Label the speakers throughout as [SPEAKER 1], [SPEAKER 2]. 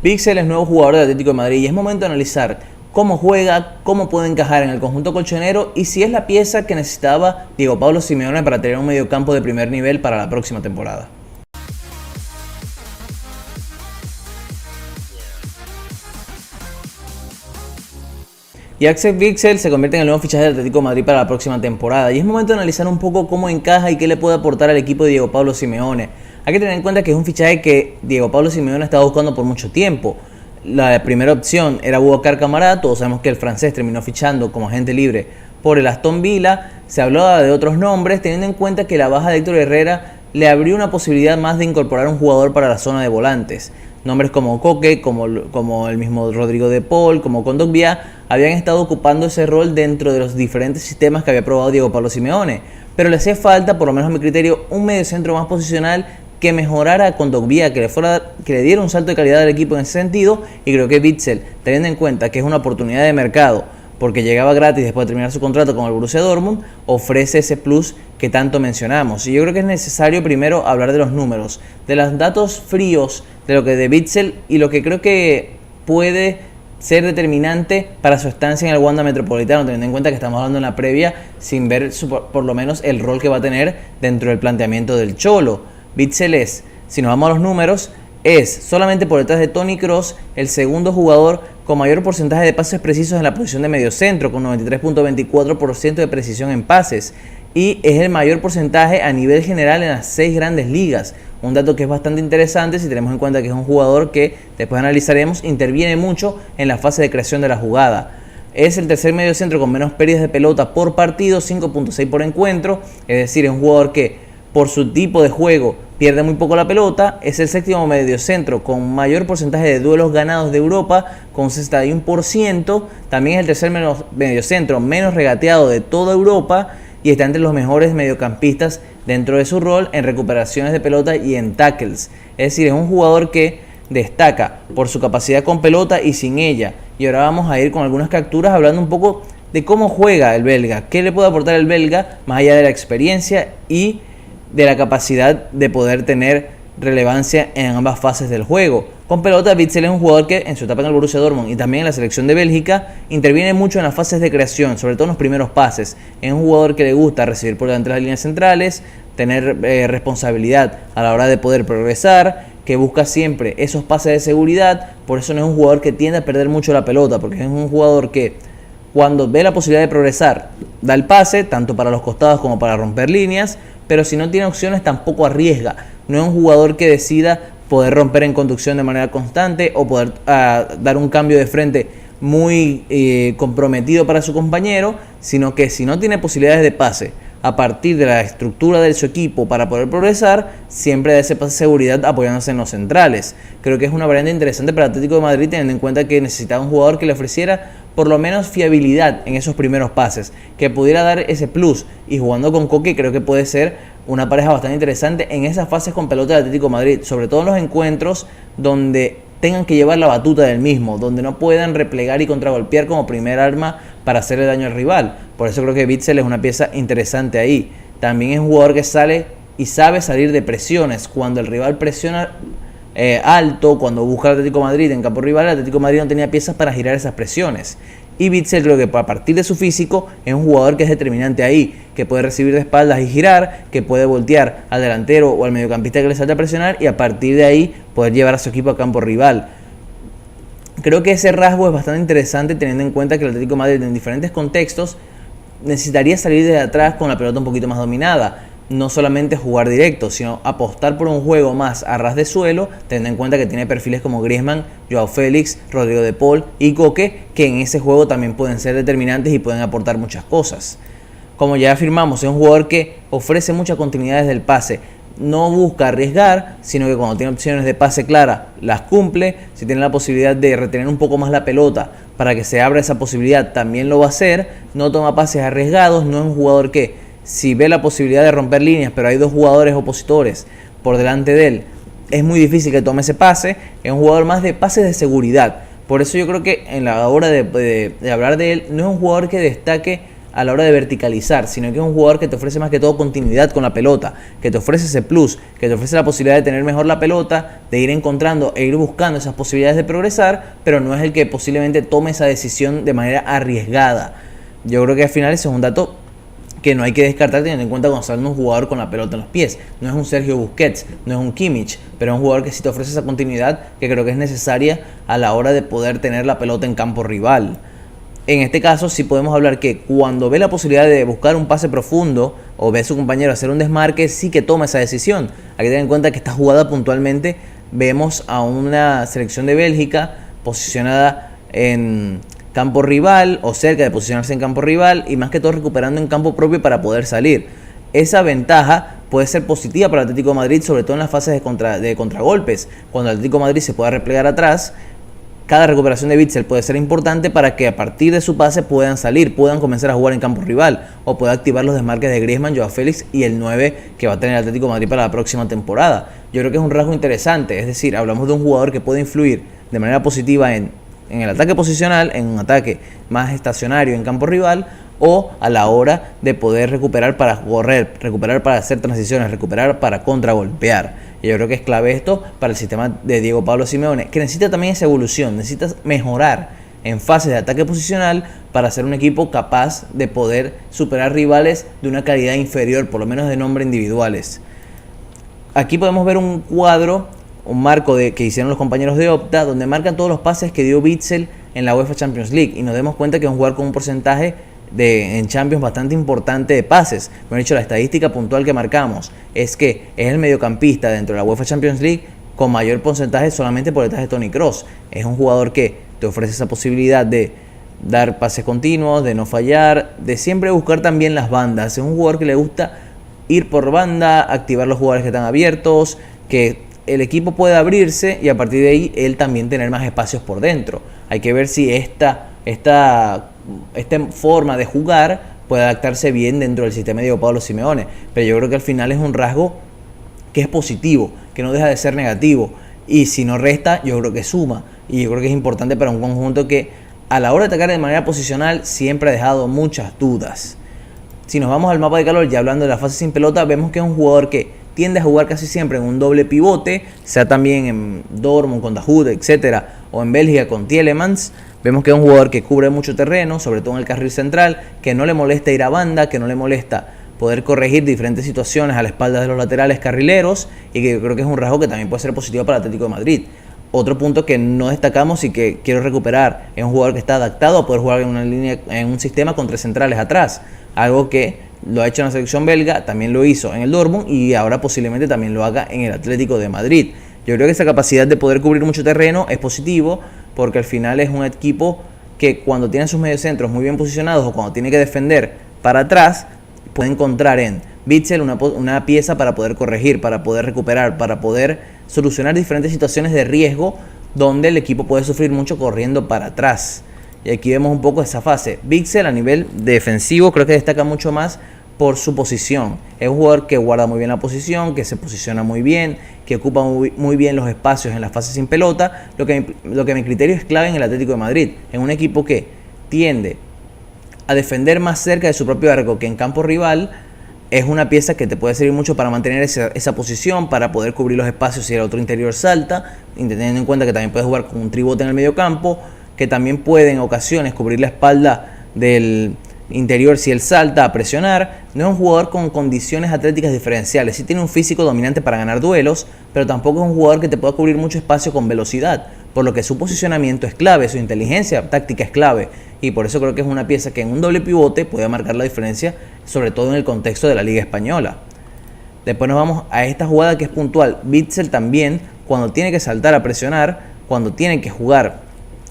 [SPEAKER 1] Witsel es nuevo jugador del Atlético de Madrid y es momento de analizar cómo juega, cómo puede encajar en el conjunto colchonero y si es la pieza que necesitaba Diego Pablo Simeone para tener un mediocampo de primer nivel para la próxima temporada. Y Axel Witsel se convierte en el nuevo fichaje del Atlético de Madrid para la próxima temporada y es momento de analizar un poco cómo encaja y qué le puede aportar al equipo de Diego Pablo Simeone. Hay que tener en cuenta que es un fichaje que Diego Pablo Simeone ha estado buscando por mucho tiempo. La primera opción era Boubacar Kamara, todos sabemos que el francés terminó fichando como agente libre por el Aston Villa, se hablaba de otros nombres, teniendo en cuenta que la baja de Héctor Herrera le abrió una posibilidad más de incorporar un jugador para la zona de volantes. Nombres como Koke, como el mismo Rodrigo de Paul, como Kondogbia, habían estado ocupando ese rol dentro de los diferentes sistemas que había probado Diego Pablo Simeone. Pero le hacía falta, por lo menos a mi criterio, un mediocentro más posicional que mejorara a Kondogbia, que le diera un salto de calidad al equipo en ese sentido. Y creo que Witsel, teniendo en cuenta que es una oportunidad de mercado, porque llegaba gratis después de terminar su contrato con el Borussia Dortmund, ofrece ese plus que tanto mencionamos. Y yo creo que es necesario primero hablar de los números, de los datos fríos de lo que de Witsel y lo que creo que puede ser determinante para su estancia en el Wanda Metropolitano, teniendo en cuenta que estamos hablando en la previa sin ver por lo menos el rol que va a tener dentro del planteamiento del Cholo. Witsel es, si nos vamos a los números, es solamente por detrás de Toni Kroos el segundo jugador con mayor porcentaje de pases precisos en la posición de mediocentro, con 93.24% de precisión en pases, y es el mayor porcentaje a nivel general en las 6 grandes ligas. Un dato que es bastante interesante si tenemos en cuenta que es un jugador que, después analizaremos, interviene mucho en la fase de creación de la jugada. Es el tercer mediocentro con menos pérdidas de pelota por partido, 5.6 por encuentro, es decir, es un jugador que por su tipo de juego pierde muy poco la pelota. Es el séptimo mediocentro con mayor porcentaje de duelos ganados de Europa, con 61%. También es el tercer mediocentro menos regateado de toda Europa y está entre los mejores mediocampistas dentro de su rol en recuperaciones de pelota y en tackles. Es decir, es un jugador que destaca por su capacidad con pelota y sin ella. Y ahora vamos a ir con algunas capturas hablando un poco de cómo juega el belga, qué le puede aportar el belga más allá de la experiencia y de la capacidad de poder tener relevancia en ambas fases del juego. Con pelota, Witsel es un jugador que en su etapa en el Borussia Dortmund y también en la selección de Bélgica interviene mucho en las fases de creación, sobre todo en los primeros pases. Es un jugador que le gusta recibir por delante de las líneas centrales, tener responsabilidad a la hora de poder progresar, que busca siempre esos pases de seguridad. Por eso no es un jugador que tiende a perder mucho la pelota, porque es un jugador que cuando ve la posibilidad de progresar da el pase, tanto para los costados como para romper líneas, pero si no tiene opciones tampoco arriesga. No es un jugador que decida poder romper en conducción de manera constante o poder dar un cambio de frente muy comprometido para su compañero, sino que si no tiene posibilidades de pase a partir de la estructura de su equipo para poder progresar, siempre da ese pase de seguridad apoyándose en los centrales. Creo que es una variante interesante para el Atlético de Madrid, teniendo en cuenta que necesitaba un jugador que le ofreciera por lo menos fiabilidad en esos primeros pases, que pudiera dar ese plus, y jugando con Koke creo que puede ser una pareja bastante interesante en esas fases con pelota del Atlético de Madrid, sobre todo en los encuentros donde tengan que llevar la batuta del mismo, donde no puedan replegar y contragolpear como primer arma para hacerle daño al rival. Por eso creo que Witsel es una pieza interesante ahí. También es un jugador que sale y sabe salir de presiones. Cuando el rival presiona alto, cuando busca el Atlético de Madrid en campo rival, el Atlético de Madrid no tenía piezas para girar esas presiones. Y Witsel creo que a partir de su físico es un jugador que es determinante ahí, que puede recibir de espaldas y girar, que puede voltear al delantero o al mediocampista que le salta a presionar y a partir de ahí poder llevar a su equipo a campo rival. Creo que ese rasgo es bastante interesante teniendo en cuenta que el Atlético de Madrid en diferentes contextos necesitaría salir de atrás con la pelota un poquito más dominada. No solamente jugar directo, sino apostar por un juego más a ras de suelo, teniendo en cuenta que tiene perfiles como Griezmann, Joao Félix, Rodrigo de Paul y Koke, que en ese juego también pueden ser determinantes y pueden aportar muchas cosas. Como ya afirmamos, es un jugador que ofrece mucha continuidad desde el pase. No busca arriesgar, sino que cuando tiene opciones de pase clara, las cumple. Si tiene la posibilidad de retener un poco más la pelota para que se abra esa posibilidad, también lo va a hacer. No toma pases arriesgados, no es un jugador que, si ve la posibilidad de romper líneas, pero hay dos jugadores opositores por delante de él, es muy difícil que tome ese pase. Es un jugador más de pases de seguridad. Por eso yo creo que en la hora de hablar de él, no es un jugador que destaque a la hora de verticalizar, sino que es un jugador que te ofrece más que todo continuidad con la pelota, que te ofrece ese plus, que te ofrece la posibilidad de tener mejor la pelota, de ir encontrando e ir buscando esas posibilidades de progresar, pero no es el que posiblemente tome esa decisión de manera arriesgada. Yo creo que al final ese es un dato que no hay que descartar teniendo en cuenta cuando está hablando de un jugador con la pelota en los pies. No es un Sergio Busquets, no es un Kimmich, pero es un jugador que sí te ofrece esa continuidad que creo que es necesaria a la hora de poder tener la pelota en campo rival. En este caso sí podemos hablar que cuando ve la posibilidad de buscar un pase profundo o ve a su compañero hacer un desmarque, sí que toma esa decisión. Hay que tener en cuenta que esta jugada puntualmente vemos a una selección de Bélgica posicionada en campo rival o cerca de posicionarse en campo rival y más que todo recuperando en campo propio para poder salir. Esa ventaja puede ser positiva para el Atlético de Madrid, sobre todo en las fases de contragolpes. Cuando el Atlético de Madrid se pueda replegar atrás, cada recuperación de Witsel puede ser importante para que a partir de su pase puedan salir, puedan comenzar a jugar en campo rival o pueda activar los desmarques de Griezmann, Joao Félix y el 9 que va a tener el Atlético de Madrid para la próxima temporada. Yo creo que es un rasgo interesante, es decir, hablamos de un jugador que puede influir de manera positiva en el ataque posicional, en un ataque más estacionario en campo rival o a la hora de poder recuperar para correr, recuperar para hacer transiciones, recuperar para contragolpear. Y yo creo que es clave esto para el sistema de Diego Pablo Simeone, que necesita también esa evolución, necesita mejorar en fases de ataque posicional para ser un equipo capaz de poder superar rivales de una calidad inferior, por lo menos de nombre individuales. Aquí podemos ver un cuadro, un marco que hicieron los compañeros de Opta, donde marcan todos los pases que dio Witsel en la UEFA Champions League y nos damos cuenta que es un jugador con un porcentaje en Champions bastante importante de pases. Mejor dicho, la estadística puntual que marcamos es que es el mediocampista dentro de la UEFA Champions League con mayor porcentaje solamente por detrás de Toni Kroos. Es un jugador que te ofrece esa posibilidad de dar pases continuos, de no fallar, de siempre buscar también las bandas. Es un jugador que le gusta ir por banda, activar los jugadores que están abiertos, que el equipo puede abrirse y a partir de ahí él también tener más espacios por dentro. Hay que ver si esta forma de jugar puede adaptarse bien dentro del sistema de Diego Pablo Simeone, pero yo creo que al final es un rasgo que es positivo, que no deja de ser negativo, y si no resta, yo creo que suma, y yo creo que es importante para un conjunto que a la hora de atacar de manera posicional siempre ha dejado muchas dudas. Si nos vamos al mapa de calor, ya hablando de la fase sin pelota, vemos que es un jugador que tiende a jugar casi siempre en un doble pivote, sea también en Dortmund con Dahoud, etcétera, o en Bélgica con Tielemans. Vemos que es un jugador que cubre mucho terreno, sobre todo en el carril central, que no le molesta ir a banda, que no le molesta poder corregir diferentes situaciones a la espalda de los laterales carrileros, y que yo creo que es un rasgo que también puede ser positivo para el Atlético de Madrid. Otro punto que no destacamos y que quiero recuperar es un jugador que está adaptado a poder jugar en una línea, en un sistema con 3 centrales atrás, algo que lo ha hecho en la selección belga, también lo hizo en el Dortmund y ahora posiblemente también lo haga en el Atlético de Madrid. Yo creo que esa capacidad de poder cubrir mucho terreno es positivo porque al final es un equipo que cuando tiene sus mediocentros muy bien posicionados o cuando tiene que defender para atrás, puede encontrar en Witsel una pieza para poder corregir, para poder recuperar, para poder solucionar diferentes situaciones de riesgo donde el equipo puede sufrir mucho corriendo para atrás. Y aquí vemos un poco esa fase. Witsel a nivel defensivo creo que destaca mucho más por su posición. Es un jugador que guarda muy bien la posición, que se posiciona muy bien, que ocupa muy bien los espacios en la fase sin pelota, lo que a mi criterio es clave en el Atlético de Madrid. En un equipo que tiende a defender más cerca de su propio arco que en campo rival, es una pieza que te puede servir mucho para mantener esa posición, para poder cubrir los espacios si el otro interior salta, teniendo en cuenta que también puedes jugar con un tribote en el medio campo, que también puede en ocasiones cubrir la espalda del interior si él salta a presionar. No es un jugador con condiciones atléticas diferenciales, sí tiene un físico dominante para ganar duelos, pero tampoco es un jugador que te pueda cubrir mucho espacio con velocidad, por lo que su posicionamiento es clave, su inteligencia táctica es clave, y por eso creo que es una pieza que en un doble pivote puede marcar la diferencia, sobre todo en el contexto de la Liga Española. Después nos vamos a esta jugada que es puntual. Witsel también, cuando tiene que saltar a presionar, cuando tiene que jugar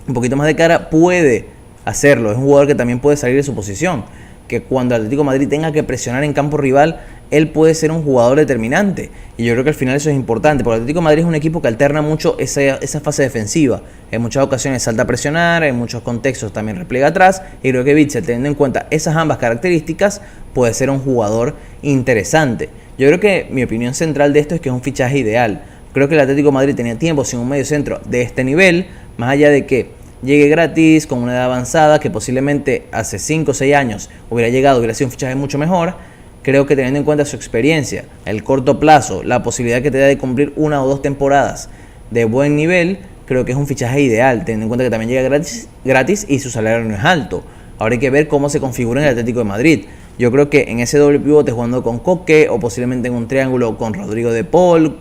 [SPEAKER 1] un poquito más de cara, puede hacerlo. Es un jugador que también puede salir de su posición, que cuando el Atlético de Madrid tenga que presionar en campo rival, él puede ser un jugador determinante, y yo creo que al final eso es importante, porque el Atlético de Madrid es un equipo que alterna mucho esa fase defensiva. En muchas ocasiones salta a presionar, en muchos contextos también repliega atrás, y creo que Witsel, teniendo en cuenta esas ambas características, puede ser un jugador interesante. Yo creo que mi opinión central de esto es que es un fichaje ideal. Creo que el Atlético de Madrid tenía tiempo sin un medio centro de este nivel, más allá de que llegue gratis, con una edad avanzada, que posiblemente hace 5 o 6 años hubiera llegado, hubiera sido un fichaje mucho mejor. Creo que teniendo en cuenta su experiencia, el corto plazo, la posibilidad que te da de cumplir 1 o 2 temporadas de buen nivel, creo que es un fichaje ideal, teniendo en cuenta que también llega gratis y su salario no es alto. Ahora hay que ver cómo se configura en el Atlético de Madrid. Yo creo que en ese doble pivote jugando con Coque o posiblemente en un triángulo con Rodrigo de Paul,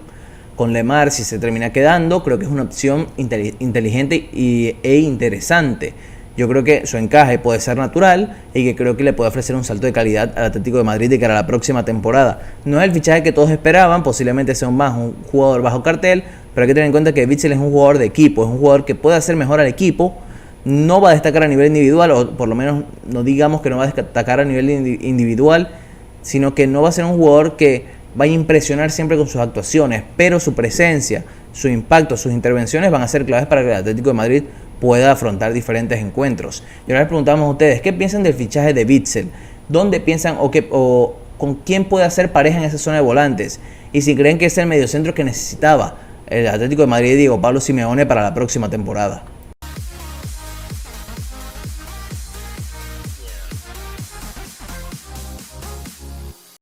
[SPEAKER 1] con Lemar si se termina quedando, creo que es una opción inteligente e interesante. Yo creo que su encaje puede ser natural y que creo que le puede ofrecer un salto de calidad al Atlético de Madrid de cara a la próxima temporada. No es el fichaje que todos esperaban, posiblemente sea un jugador bajo cartel, pero hay que tener en cuenta que Witsel es un jugador de equipo, es un jugador que puede hacer mejor al equipo, no va a destacar a nivel individual, o por lo menos no digamos que no va a destacar a nivel individual, sino que no va a ser un jugador que vaya a impresionar siempre con sus actuaciones, pero su presencia, su impacto, sus intervenciones van a ser claves para que el Atlético de Madrid pueda afrontar diferentes encuentros. Y ahora les preguntamos a ustedes, ¿qué piensan del fichaje de Witsel? ¿Dónde piensan o con quién puede hacer pareja en esa zona de volantes? Y si creen que es el mediocentro que necesitaba el Atlético de Madrid y Diego Pablo Simeone para la próxima temporada.